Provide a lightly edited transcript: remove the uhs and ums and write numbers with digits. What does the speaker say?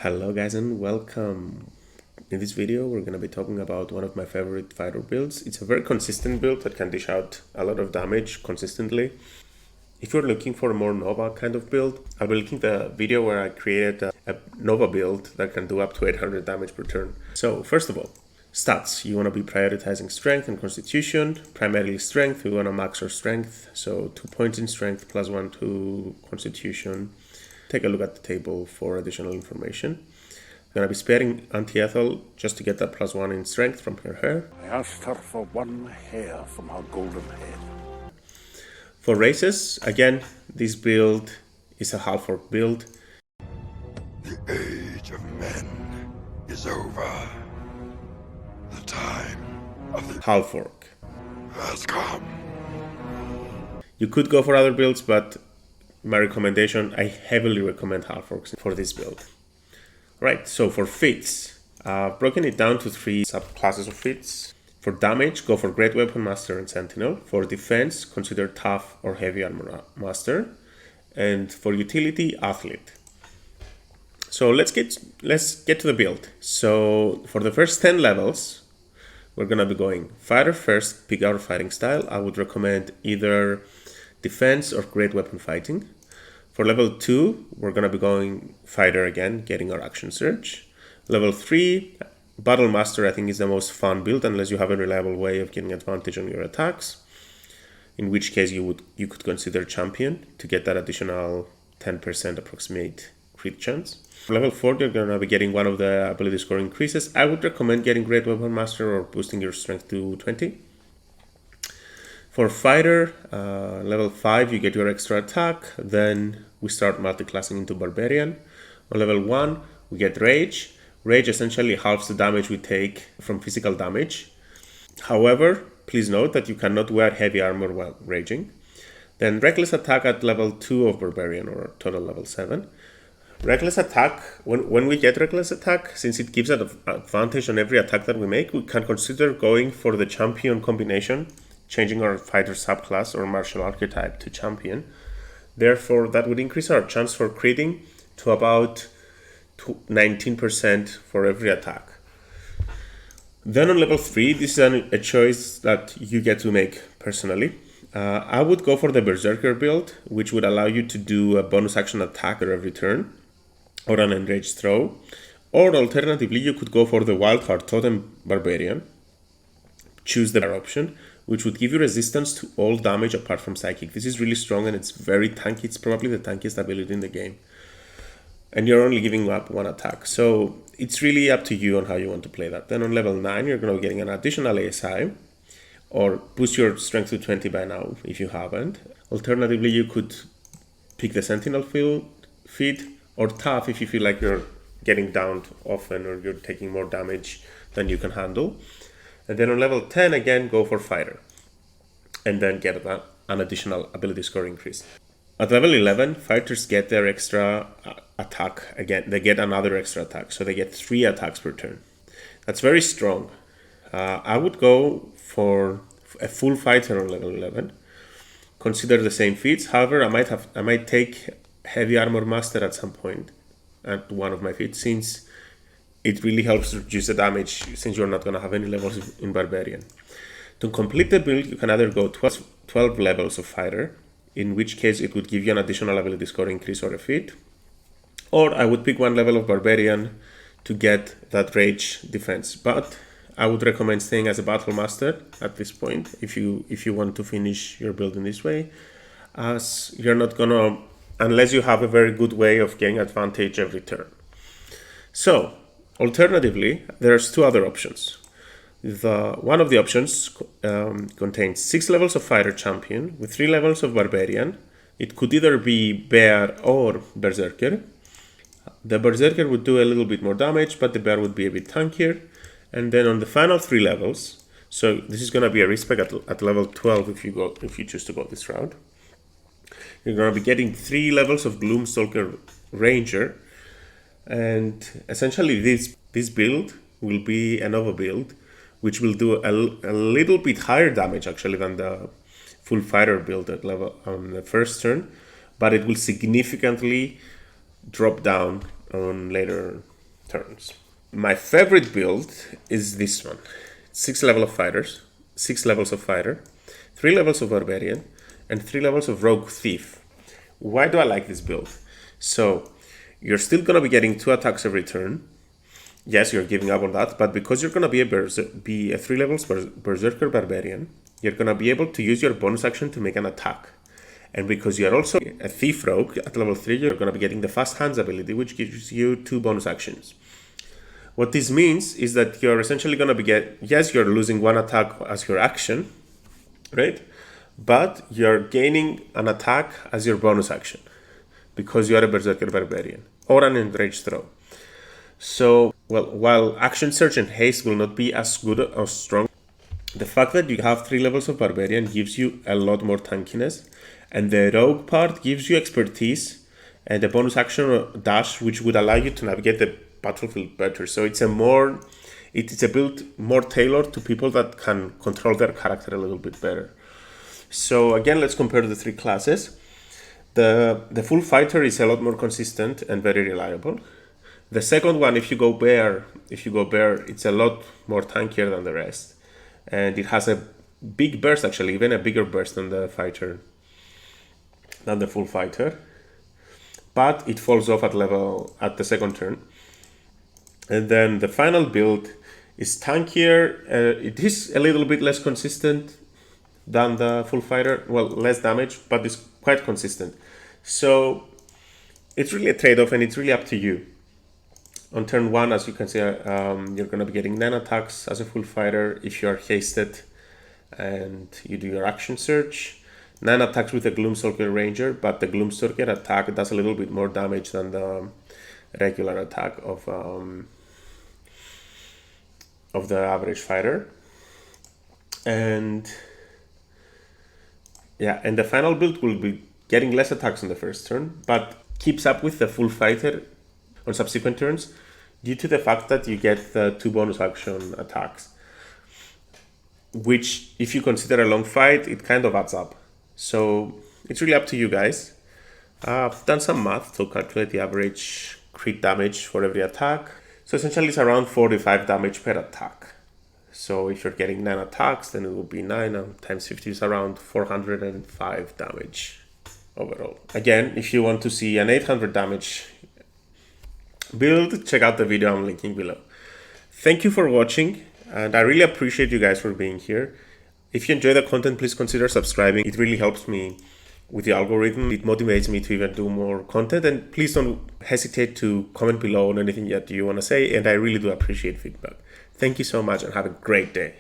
Hello guys and welcome. In this video we're going to be talking about one of my favorite fighter builds. It's a very consistent build that can dish out a lot of damage consistently. If you're looking for a more Nova kind of build, I'll be linking the video where I created a Nova build that can do up to 800 damage per turn. So first of all, stats. You want to be prioritizing strength and constitution. Primarily strength. We want to max our strength. So 2 points in strength plus 1 to constitution. Take a look at the table for additional information. I'm going to be sparing Auntie Ethel just to get that +1 in strength from her hair. I asked her for one hair from her golden head. For races, again, this build is a half orc build. The age of men is over. The time of the Half orc. has come. You could go for other builds, but my recommendation, I heavily recommend half orcs for this build. Right, so for feats, I've broken it down to 3 subclasses of feats. For damage, go for Great Weapon Master and Sentinel. For defense, consider Tough or Heavy Armor Master. And for utility, Athlete. So let's get to the build. So for the first 10 levels, we're gonna be going Fighter first, pick our fighting style. I would recommend either defense or great weapon fighting. For level 2, we're going to be going fighter again, getting our action surge. Level 3, battle master I think is the most fun build unless you have a reliable way of getting advantage on your attacks. In which case you could consider champion to get that additional 10% approximate crit chance. For level 4, you're going to be getting one of the ability score increases. I would recommend getting great weapon master or boosting your strength to 20. For fighter, level 5, you get your extra attack. Then we start multiclassing into barbarian. On level 1, we get rage. Rage essentially halves the damage we take from physical damage. However, please note that you cannot wear heavy armor while raging. Then reckless attack at level 2 of barbarian, or total level 7. Reckless attack, when we get reckless attack, since it gives an advantage on every attack that we make, we can consider going for the champion combination, changing our fighter subclass or martial archetype to champion. Therefore, that would increase our chance for critting to about 19% for every attack. Then on level 3, this is a choice that you get to make personally. I would go for the Berserker build, which would allow you to do a bonus action attack every turn, or an enraged throw. Or alternatively, you could go for the Wildheart Totem Barbarian. Choose the option, which would give you resistance to all damage apart from psychic. This is really strong and it's very tanky. It's probably the tankiest ability in the game. And you're only giving up 1 attack. So it's really up to you on how you want to play that. Then on level 9, you're going to be getting an additional ASI, or boost your strength to 20 by now if you haven't. Alternatively, you could pick the Sentinel feat, or Tough if you feel like you're getting downed often or you're taking more damage than you can handle. And then on level 10, again, go for fighter. And then get an additional ability score increase. At level 11, fighters get their extra attack again. They get another extra attack. So they get 3 attacks per turn. That's very strong. I would go for a full fighter on level 11. Consider the same feats. However, I might take heavy armor master at some point at one of my feats, since it really helps reduce the damage since you're not going to have any levels in barbarian. To complete the build, you can either go 12 levels of fighter, in which case it would give you an additional ability score increase or a feat. Or I would pick 1 level of barbarian to get that rage defense. But I would recommend staying as a battle master at this point if you want to finish your build in this way, as you're not going to, unless you have a very good way of getting advantage every turn. So alternatively, there's 2 other options. One of the options contains 6 levels of fighter champion with 3 levels of barbarian. It could either be bear or berserker. The berserker would do a little bit more damage, but the bear would be a bit tankier. And then on the final 3 levels, so this is going to be a respec at level 12 if you choose to go this route. You're going to be getting 3 levels of Gloomstalker Ranger. And essentially this build will be a Nova build, which will do a little bit higher damage actually than the full fighter build at level on the first turn, but it will significantly drop down on later turns. My favorite build is this one. 6 levels of fighters, 6 levels of fighter, 3 levels of barbarian, and 3 levels of rogue thief. Why do I like this build? So you're still going to be getting 2 attacks every turn. Yes, you're giving up on that, but because you're going to be a 3 levels berserker barbarian, you're going to be able to use your bonus action to make an attack. And because you're also a thief rogue at level 3, you're going to be getting the fast hands ability, which gives you 2 bonus actions. What this means is that you're essentially going to be yes, you're losing 1 attack as your action, right? But you're gaining an attack as your bonus action because you are a berserker barbarian or an enraged throw. So, well, while action surge and haste will not be as good or strong, the fact that you have 3 levels of barbarian gives you a lot more tankiness, and the rogue part gives you expertise and a bonus action dash, which would allow you to navigate the battlefield better. So it's a build more tailored to people that can control their character a little bit better. So again, let's compare the 3 classes. The full fighter is a lot more consistent and very reliable. The second one, if you go bear, it's a lot more tankier than the rest, and it has a big burst, actually, even a bigger burst than the full fighter. But it falls off at the second turn. And then the final build is tankier. It is a little bit less consistent than the full fighter. Well, less damage, but it's quite consistent. So it's really a trade-off, and it's really up to you. On turn 1, as you can see, you're going to be getting 9 attacks as a full fighter if you are hasted and you do your action surge. 9 attacks with the Gloomstalker Ranger, but the Gloomstalker attack does a little bit more damage than the regular attack of the average fighter. And yeah, and the final build will be getting less attacks on the first turn, but keeps up with the full fighter on subsequent turns due to the fact that you get the 2 bonus action attacks, which, if you consider a long fight, it kind of adds up. So it's really up to you guys. I've done some math to calculate the average crit damage for every attack. So essentially it's around 45 damage per attack. So if you're getting 9 attacks, then it will be 9 times 50 is around 405 damage overall. Again, if you want to see an 800 damage build, check out the video I'm linking below. Thank you for watching, and I really appreciate you guys for being here. If you enjoy the content, please consider subscribing. It really helps me with the algorithm. It motivates me to even do more content, and please don't hesitate to comment below on anything that you want to say, and I really do appreciate feedback. Thank you so much, and have a great day.